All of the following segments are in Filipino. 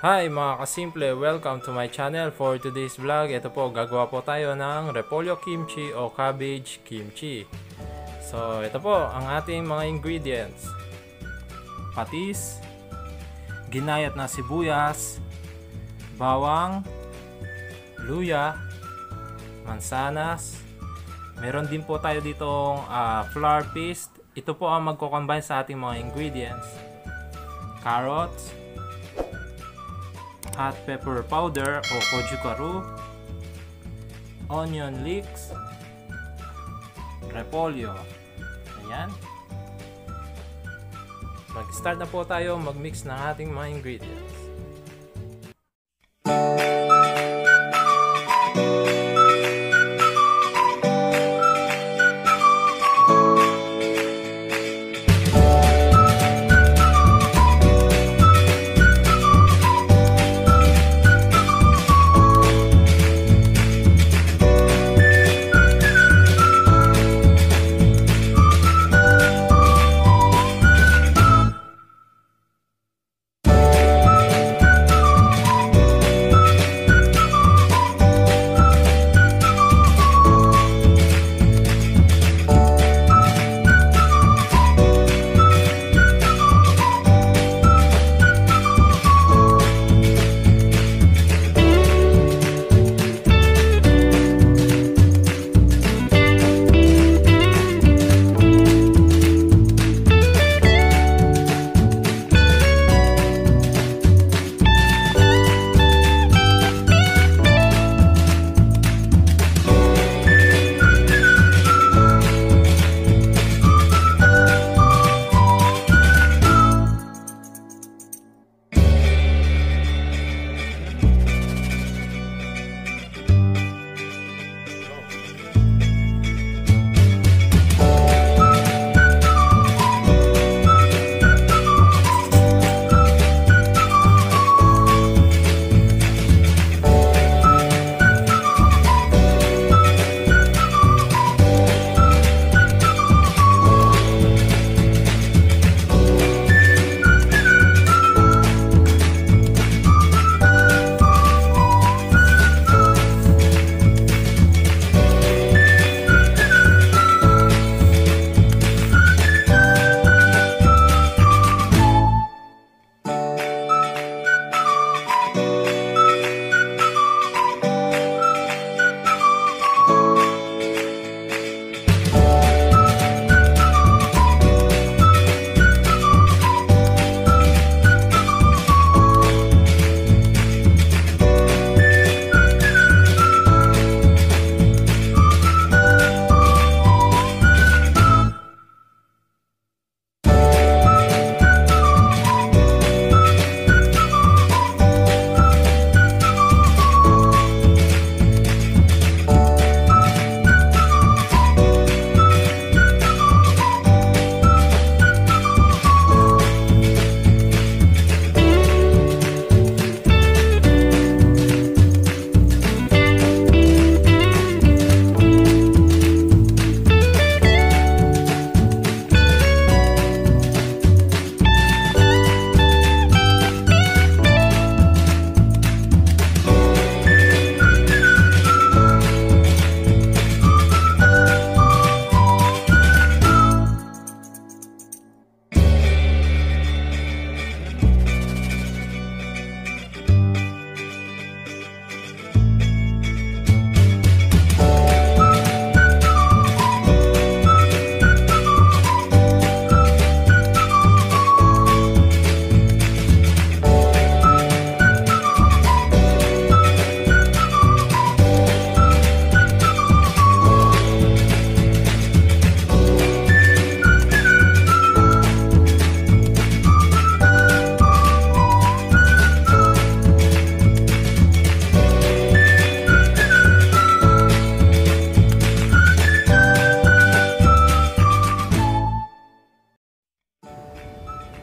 Hi mga kasimple, welcome to my channel. For today's vlog, ito po, gagawa po tayo ng Repolyo Kimchi o Cabbage Kimchi. So, ito po ang ating mga ingredients. Patis, ginayat na sibuyas, bawang, luya, mansanas. Meron din po tayo ditong flour paste. Ito po ang magko-combine sa ating mga ingredients. Carrots, hot pepper powder o gochugaru, onion leeks, repolyo. Ayan. Mag-start na po tayo mag-mix ng ating mga ingredients.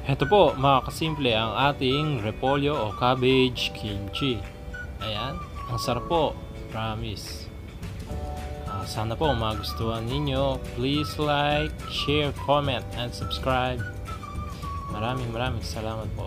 Ito po mga kasimple ang ating repolyo o cabbage kimchi. Ayan, ang sarap po, promise. Sana po magustuhan ninyo. Please like, share, comment, and subscribe. Maraming salamat po.